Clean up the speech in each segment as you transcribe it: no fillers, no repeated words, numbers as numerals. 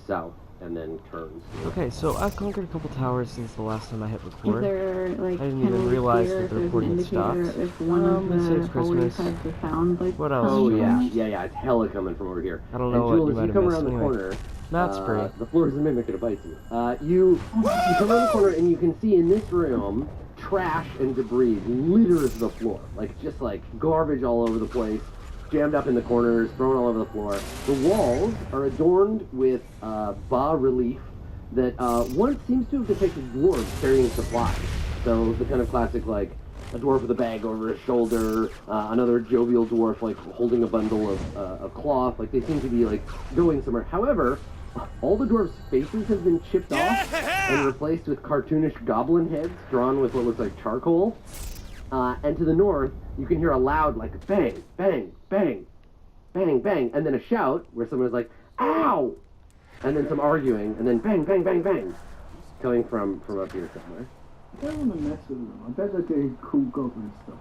south and then turns. Okay, so I've conquered a couple towers since the last time I hit record. Is there, like, I didn't even realize that the recording had stopped. If one of Let's say it's the hallways Christmas. has the sound, like, What else? Oh coming yeah, from? yeah, it's hella coming from over here. I don't know and what Jules, you might you have come missed. around the Anyway, corner. that's free. The floor is a mimic, it bites you. You come around the corner and you can see in this room trash and debris litters the floor, like just like garbage all over the place, jammed up in the corners, thrown all over the floor. The walls are adorned with bas relief that once seems to have depicted dwarves carrying supplies. So the kind of classic like a dwarf with a bag over his shoulder, another jovial dwarf like holding a bundle of cloth. Like they seem to be like going somewhere. However, all the dwarves' faces have been chipped off and replaced with cartoonish goblin heads drawn with what looks like charcoal. And to the north, you can hear a loud like bang, bang, bang, bang, bang, and then a shout where someone's like, ow! And then some arguing, and then bang, bang, bang, bang, coming from up here somewhere. I don't want to mess with them. I bet they're doing cool goblin stuff.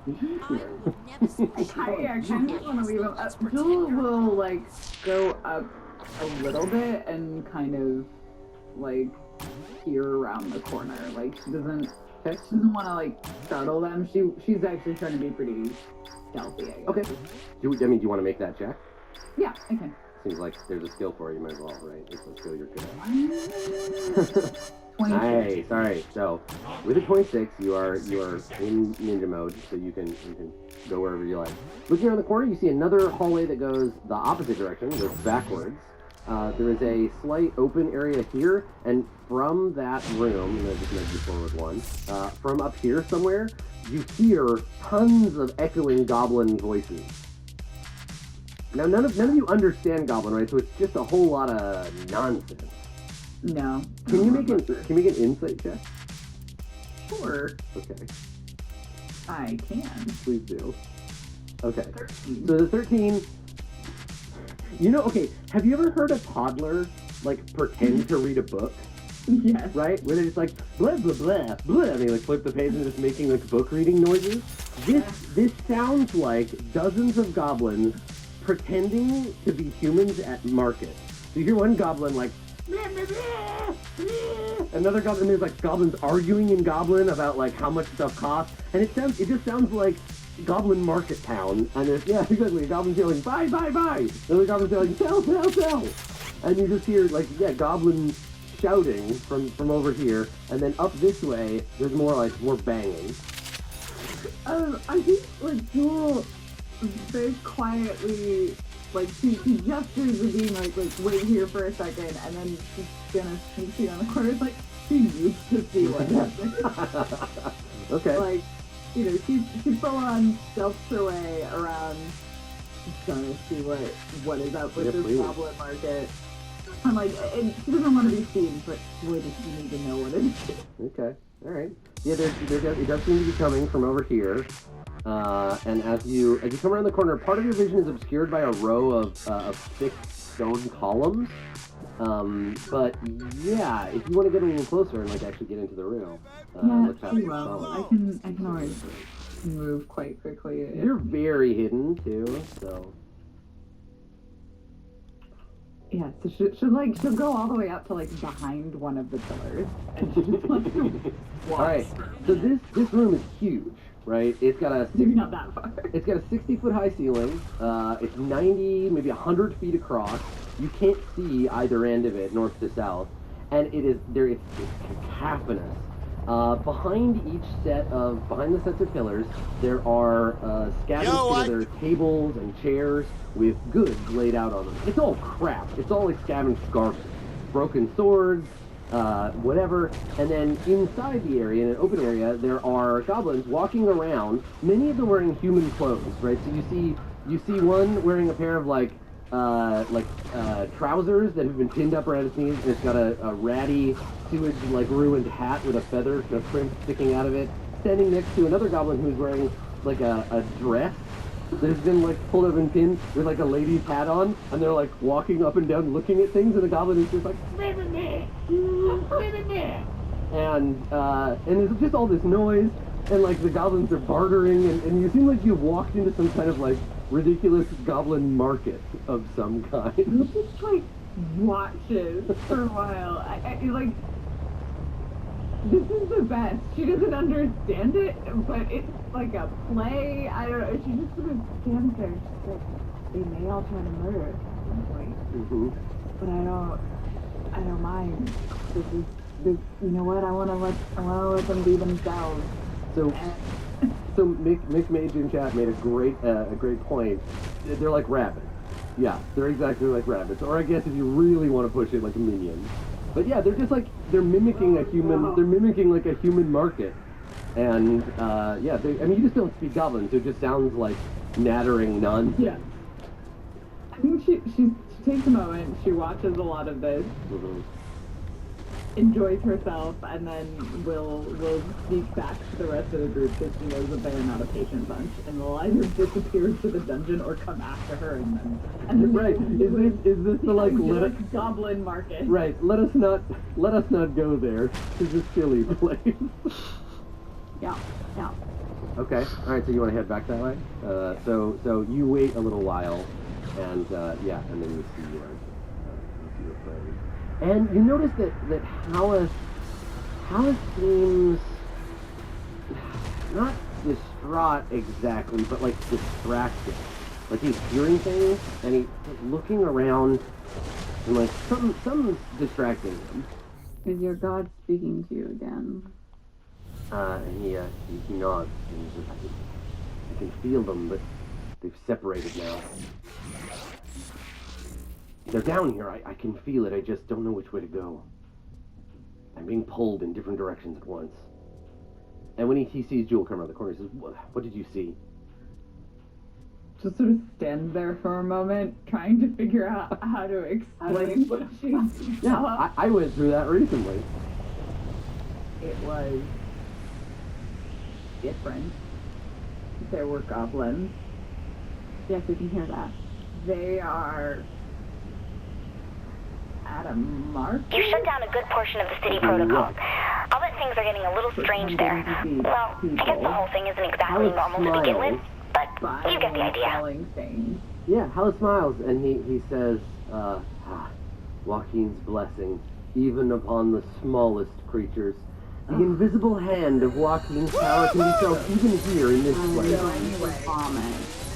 I kind of want to leave them up. Jewel will, like, go up a little bit and kind of, like, peer around the corner. Like, she doesn't want to, like, startle them. She's actually trying to be pretty stealthy, I guess. Okay. Do you want to make that check? Yeah, I can. Seems like there's a skill for it, you might as well, right? It's a skill you're good at. 26. Nice. All right. So with a 26, you are in ninja mode, so you can go wherever you like. Looking around the corner, you see another hallway that goes the opposite direction, goes backwards. There is a slight open area here, and from that room, and I just moved you forward one, from up here somewhere, you hear tons of echoing goblin voices. Now, none of you understand goblin, right? So it's just a whole lot of nonsense. No. Can you make an insight check? Sure. Okay. I can. Please do. Okay. 13. So the 13. Okay, have you ever heard a toddler like pretend to read a book? Yes. Right? Where they're just like blah blah blah blah, and they like flip the page and just making like book reading noises. This sounds like dozens of goblins pretending to be humans at market. So you hear one goblin like another goblin, there's like goblins arguing in goblin about like how much stuff costs, and it just sounds like goblin market town, and there's exactly a goblin yelling buy buy buy, another goblin yelling sell sell sell, and you just hear like goblins shouting from over here, and then up this way there's more banging. I think like Jewel very quietly, like she gestures to being like wait here for a second, and then she's gonna sneak around the corner. It's like she needs to see what happens. Okay. Like, she full on stealths her way around, just trying to see what is up with this goblin market. And she doesn't want to be seen, but boy, does she need to know what it is. Okay. All right. Yeah, it does seem to be coming from over here. And as you come around the corner, part of your vision is obscured by a row of thick stone columns. But yeah, if you want to get a little closer and actually get into the room, let's have some I can always move quite quickly. You're very hidden too, so. Yeah, so she'll go all the way up to behind one of the pillars, and she just walks. All right, so this room is huge. Right, it's got a maybe not that far. It's got a 60-foot high ceiling. It's 90, maybe 100 feet across. You can't see either end of it, north to south, and it's cacophonous. Behind the sets of pillars, there are scattered together tables and chairs with goods laid out on them. It's all crap. It's all like scavenged garbage, broken swords. Whatever, and then inside the area, in an open area, there are goblins walking around, many of them wearing human clothes, right? So you see one wearing a pair of trousers that have been pinned up around his knees, and it's got a ratty, sewage, ruined hat with a feather, a crimp sticking out of it, standing next to another goblin who's wearing, a dress that has been, pulled up and pinned with, a lady's hat on, and they're, walking up and down looking at things, and the goblin is just and there's just all this noise, and, the goblins are bartering, and you seem like you've walked into some kind of, ridiculous goblin market of some kind. It's just, watches for a while. I like, this is the best. She doesn't understand it, but it's like a play. I don't know. She just sort of stands there. She's like, they may all try to murder us at some point, but I don't mind. This, you know what? I want to let them be themselves. So Mick Mage in chat made a great point. They're like rabbits. Yeah, they're exactly like rabbits. Or I guess if you really want to push it, like a minion. But yeah, they're just like, they're mimicking a human, they're mimicking like a human market. And yeah, I mean, you just don't speak Goblin, so it just sounds like nattering nonsense. Yeah. I think she takes a moment, she watches a lot of this, enjoys herself, and then will sneak back to the rest of the group because she knows that they're not a patient bunch, and will either disappear to the dungeon or come after her, and then Right. Is this the like goblin market? Right. Let us not go there. It's a silly place. Yeah. Okay. All right. So you want to head back that way? So you wait a little while, and yeah, and then you see your friend. And you notice that Hallis seems not distraught exactly, but like distracted. Like he's hearing things and he's looking around, and like something's distracting him. Is your god speaking to you again? And he nods and he says, I can feel them, but they've separated now. They're down here. I can feel it. I just don't know which way to go. I'm being pulled in different directions at once. And when he sees Jewel come around the corner, he says, what did you see? Just sort of stands there for a moment, trying to figure out how to explain what she Yeah, I went through that recently. It was different. There were goblins. Yes, we can hear that. They are at a market. You shut down a good portion of the city protocol. I'll bet things are getting a little strange there. Well, I guess the whole thing isn't exactly normal to begin with, but you get the idea. Things. Yeah, Hallis smiles, and he says, Joaquin's blessing, even upon the smallest creatures. The invisible hand of Joaquin's power can be felt even here in this place.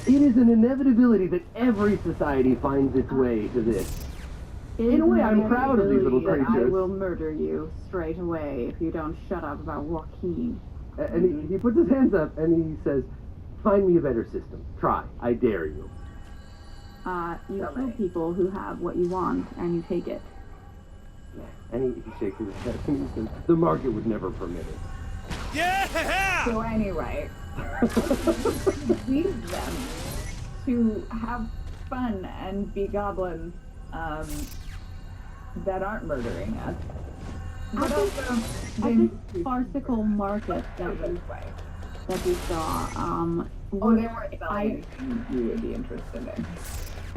It is an inevitability that every society finds its way to this. In a way, I'm proud of these little creatures. I will murder you straight away if you don't shut up about Joaquin. And he puts his hands up and he says, find me a better system. Try. I dare you. You kill people who have what you want, and you take it. Yeah. And he shakes his head and he says, the market would never permit it. Yeah! So anyway, leave them to have fun and be goblins that aren't murdering us. But also, At this farcical market that we saw, oh, they weren't selling anything you would be interested in.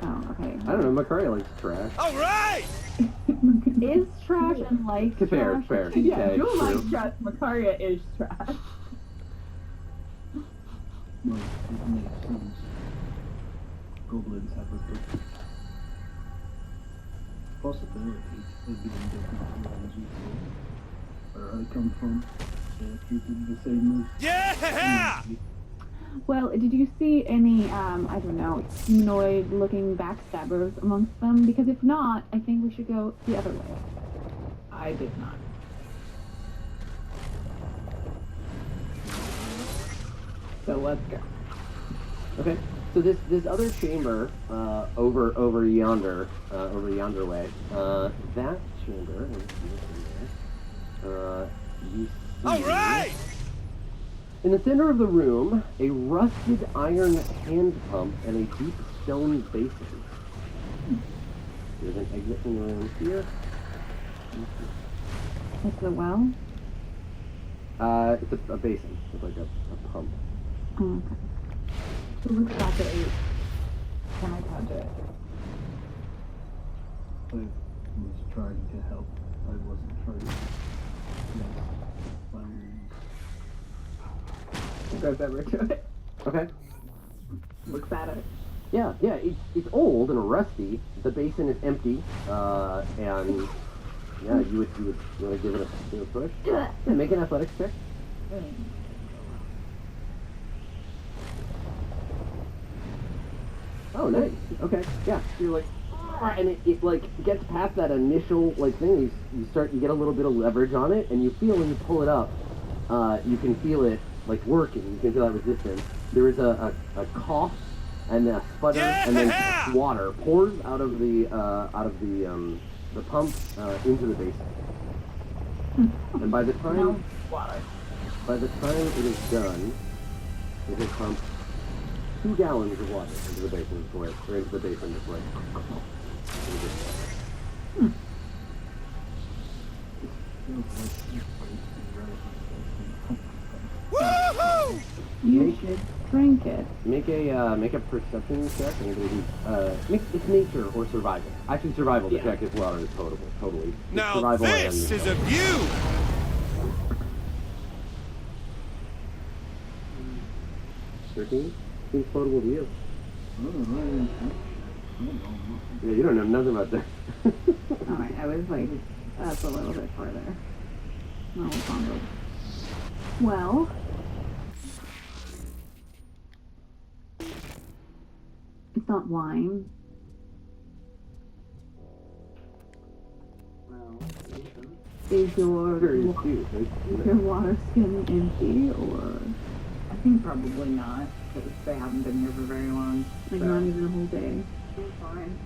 Oh, okay. I don't know, Makaria likes trash. All right! Is trash and like Fair, trash? fair. Yeah, Okay, Jewel true. likes trash, Makaria is trash. Well, it makes sense. Goblins have a good possibility of being different from ones we saw. Where I come from, they're treated the same as Yeah! Well, did you see any, I don't know, humanoid-looking backstabbers amongst them? Because if not, I think we should go the other way. I did not. So let's go. Okay. So this other chamber over yonder way, that chamber, let me see what's in there. You see All right! in the center of the room, a rusted iron hand pump and a deep stone basin. There's an exit from the room here. It's a well? It's a basin. It's like a pump. Oh, okay. So look back at 8. Can I touch it? I was trying to help. I wasn't trying to He goes over to it. Okay. Looks at it. Yeah, it's old and rusty. The basin is empty, and yeah, you want to give it a push? Yeah, make an athletics check. Oh, nice. Okay, yeah. So you're like, and it like gets past that initial like thing. You get a little bit of leverage on it, and you feel when you pull it up, you can feel it like working. You can feel that resistance. There is a cough and a sputter, and then water pours out of the pump into the basin. And by the time it is done, it has pumped 2 gallons of water into the basin before it, or into the basin before it. Woohoo! You should drink it. Make a perception check. It's nature or survival. Actually, survival to check if water is potable. Totally. It's Now survival this and is a view! 13 seems potable to you. I don't know. Yeah, you don't know nothing about that. Alright, I was like, that's a little bit farther. No, it's on road. Well, it's not wine. Is your water skin empty, or I think probably not, because they haven't been here for very long. like so. not even a whole day? It's fine.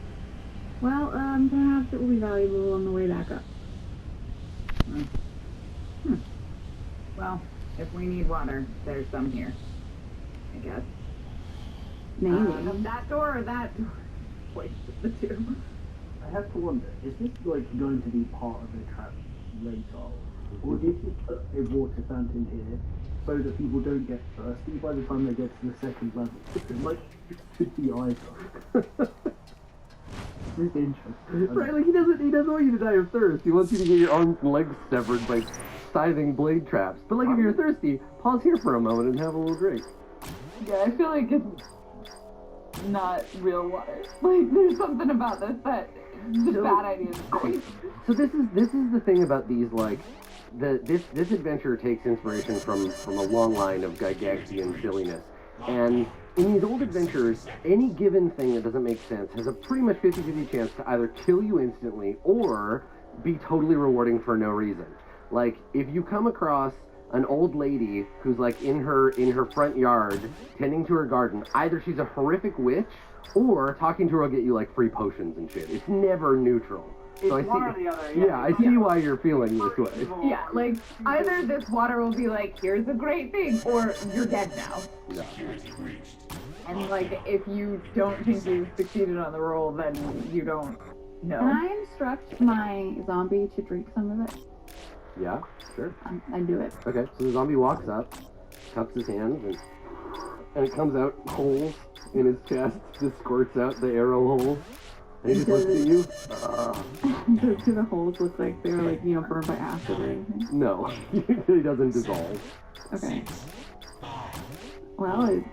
Well, perhaps it will be valuable on the way back up. Well, if we need water, there's some here. I guess. Maybe. That door or that door? Wait, the two. I have to wonder, is this like going to be part of the trap later? Or did you put a water fountain here so that people don't get thirsty by the time they get to the second level? Like, it could be either. It's interesting. Right, like he doesn't want you to die of thirst. He wants you to get your arms and legs severed by scything blade traps. But like if you're thirsty, pause here for a moment and have a little drink. Yeah, I feel like it's not real water. Like, there's something about this that is a bad idea to say. So this is the thing about these, like, this adventure takes inspiration from a long line of Gygaxian silliness. And in these old adventures, any given thing that doesn't make sense has a pretty much 50-50 chance to either kill you instantly or be totally rewarding for no reason. Like, if you come across an old lady who's like in her front yard tending to her garden, either she's a horrific witch or talking to her will get you like free potions and shit. It's never neutral. So I one or see, the other, yeah, I see why you're feeling this way. Yeah, like, either this water will be like, here's a great thing, or you're dead now. Yeah. And, like, if you don't think you've succeeded on the roll, then you don't know. Can I instruct my zombie to drink some of it? Yeah, sure. I do it. Okay, so the zombie walks up, cups his hands, and it comes out holes in his chest, just squirts out the arrow holes, and he just looks at you. Do the holes look like they're like, burned by acid or anything? No, he doesn't dissolve. Okay. Well, it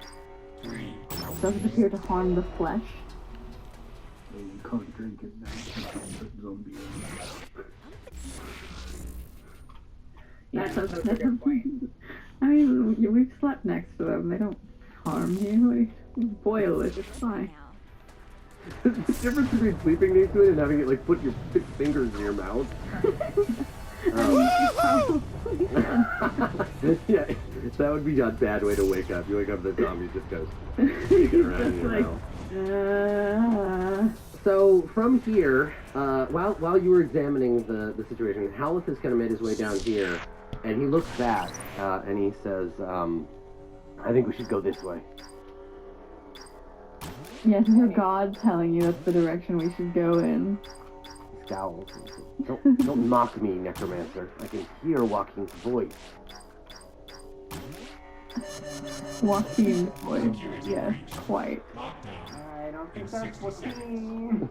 doesn't appear to harm the flesh. You can't drink it now. You can't put zombie in it. Yeah, that's a good point. I mean, we've slept next to them. They don't harm you. We boil it. It's fine. The difference between sleeping next to it and having it like put your fingers in your mouth. Yeah, that would be a bad way to wake up. You wake up, the zombie just goes kicking around in your mouth. So from here, while you were examining the situation, Haleth has kind of made his way down here, and he looks back and he says, "I think we should go this way." Yes, your God telling you that's the direction we should go in. He scowls. And says, don't mock me, necromancer. I can hear Joaquin's voice. Joaquin's voice. Yes, quite. I don't think that's what he means.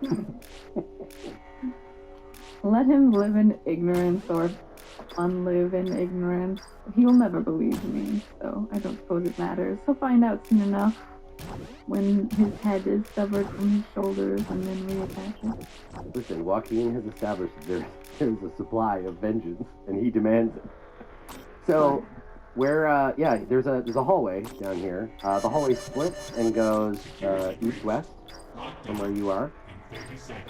Let him live in ignorance or unlive in ignorance. He will never believe me, so I don't suppose it matters. He'll find out soon enough. when his head is severed from his shoulders and then reattach it? Listen, Joaquin has established there's a supply of vengeance, and he demands it. So, there's a hallway down here. The hallway splits and goes east-west from where you are.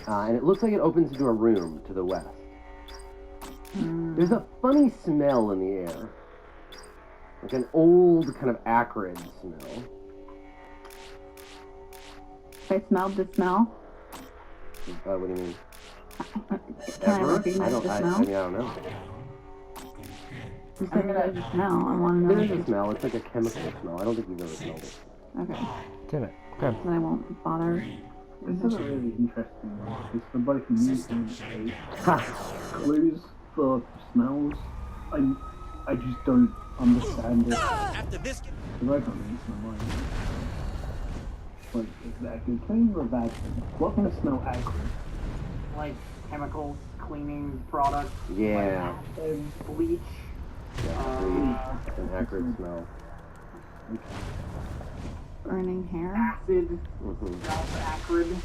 And it looks like it opens into a room to the west. There's a funny smell in the air. Like an old, kind of acrid smell. I smelled the smell. What do you mean? Can I recognize the smell? I don't know. You said there's a smell. I want to know. There's a smell. It's like a chemical smell. I don't think you've ever smelled it. Okay. Damn it. Okay. Then I won't bother. This is a really interesting one, because for both music and taste, clues for smells, I just don't understand it. After this, The right one reads my mind. Like, exactly. Clean or bad thing? What can smell acrid? Like chemicals, cleaning products, Yeah. like acid, bleach. Yeah, it's an acrid smell. Burning hair. Acid, Mm-hmm. smells acrid.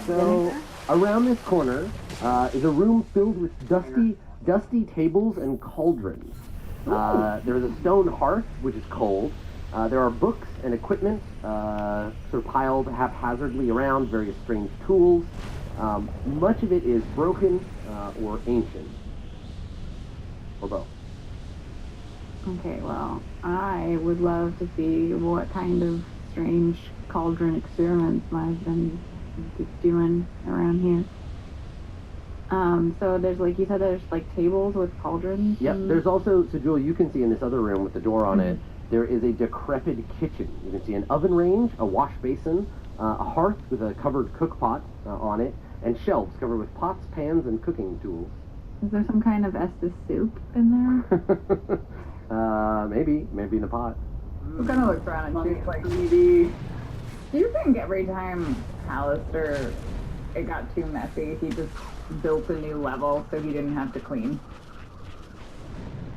So, around this corner is a room filled with dusty tables and cauldrons. There is a stone hearth, which is cold. There are books and equipment sort of piled haphazardly around, various strange tools. Much of it is broken or ancient, or both. Okay, well, I would love to see what kind of strange cauldron experiments my husband is doing around here. So there's, like you said, there's like tables with cauldrons. Yep, there's also, so Jewel, you can see in this other room with the door on it, there is a decrepit kitchen. You can see an oven range, a wash basin, a hearth with a covered cook pot on it, and shelves covered with pots, pans, and cooking tools. Is there some kind of Estes soup in there? Maybe in a pot. I'm gonna look around and see, like, maybe. Do you think every time Alistair it got too messy, he just built a new level so he didn't have to clean?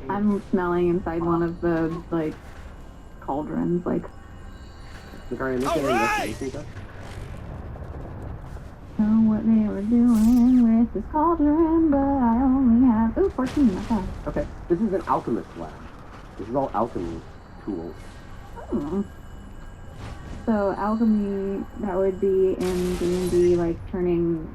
I'm smelling inside one of the, like, cauldrons, like, Vicarian, All right! know what they were doing with this cauldron, but I only have, 14, okay. Okay, this is an alchemist lab. This is all alchemy tools. Hmm. So alchemy, that would be in D&D, like turning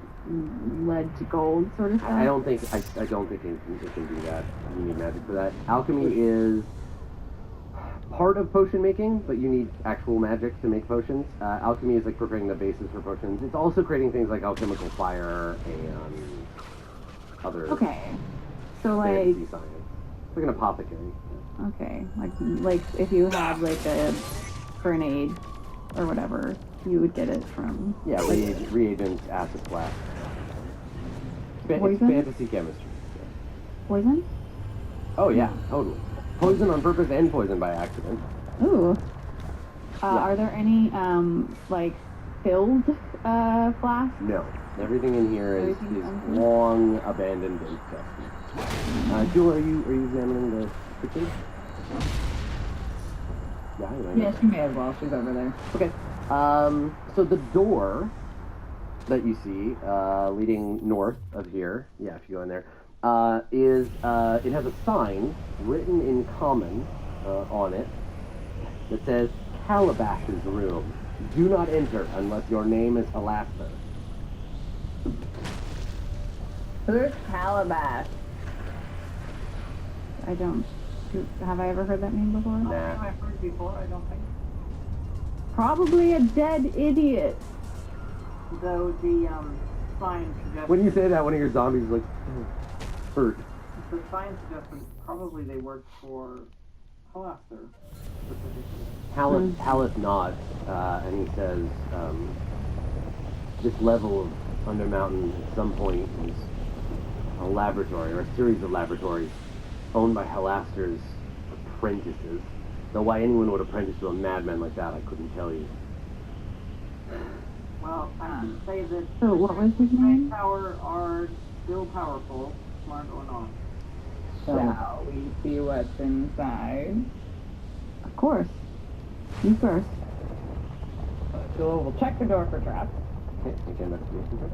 lead to gold sort of stuff? I don't think it can do that. You need magic for that. Alchemy is part of potion making, but you need actual magic to make potions. Alchemy is like preparing the basis for potions. It's also creating things like alchemical fire and other Okay. So like, fancy science. It's like an apothecary. okay, like if you had like a grenade or whatever, you would get it from... Yeah, reagents, acid flask. It's Poison? fantasy chemistry. Poison? Oh yeah, totally. Poison on purpose and poison by accident. Ooh. Yeah. Are there any, like, filled, flasks? No. Everything in here is Everything's empty? long abandoned and dusty. Jewel, are you examining the kitchen? Yeah, you might. Yeah, she may as well. She's over there. Okay. So the door that you see leading north of here, yeah, if you go in there, is it has a sign written in common on it that says Calabash's room. Do not enter unless your name is Alaska. Who's Calabash? I don't... Have I ever heard that name before? Nah. I've heard before, I don't think. Probably a dead idiot. Though the sign suggests When you say that, one of your zombies is like hurt. the sign suggested probably they worked for Halaster specifically. Haleth nods, and he says, this level of Undermountain at some point was a laboratory, or a series of laboratories, owned by Halaster's apprentices. Though why anyone would apprentice to a madman like that, I couldn't tell you. Well, I can say that So what was his Night name? Tower are still powerful, smart or not. Shall we see what's inside? Of course. You first. Jewel will check the door for traps. Okay, make an investigation check.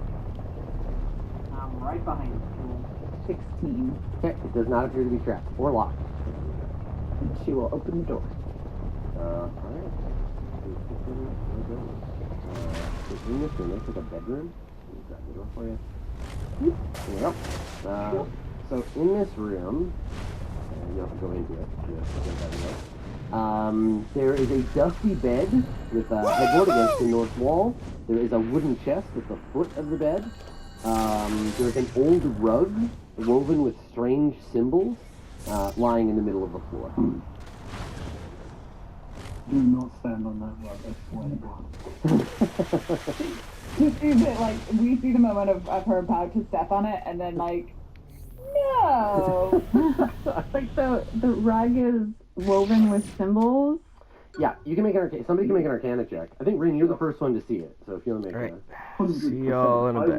I'm right behind you. 16. Okay, it does not appear to be trapped or locked. And she will open the door. Alright. So in this room, looks like a bedroom. Let me grab the door for you. There you go. So in this room, you don't have to go into it. There is a dusty bed with a headboard against the north wall. There is a wooden chest at the foot of the bed. There's an old rug woven with strange symbols lying in the middle of the floor. Do not stand on that rug, I swear to God. Just is it like we see the moment of her about to step on it, and then like, no. Like the rug is woven with symbols. Yeah, you can make an somebody can make an Arcana check. I think Rin, you're the first one to see it, so if you want to make Alright. a... See y'all in a bit.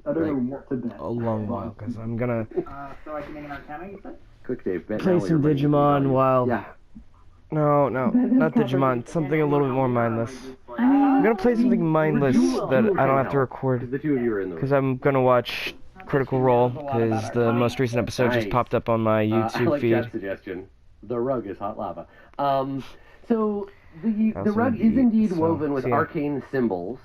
I don't know what to bet. A long while, because I'm gonna So I can make an Arcana, you said? Quick, Dave. Bet play now some everybody can Digimon tell you. while... Yeah. No, not Digimon. Something a little bit more mindless. I'm gonna play something mindless that I don't have to record. The two of you are in the Because I'm gonna watch Critical Role, because the most recent episode just popped up on my I YouTube like feed. that suggestion. The rug is hot lava. So the Also rug need is to eat, indeed so, woven with see ya. arcane symbols.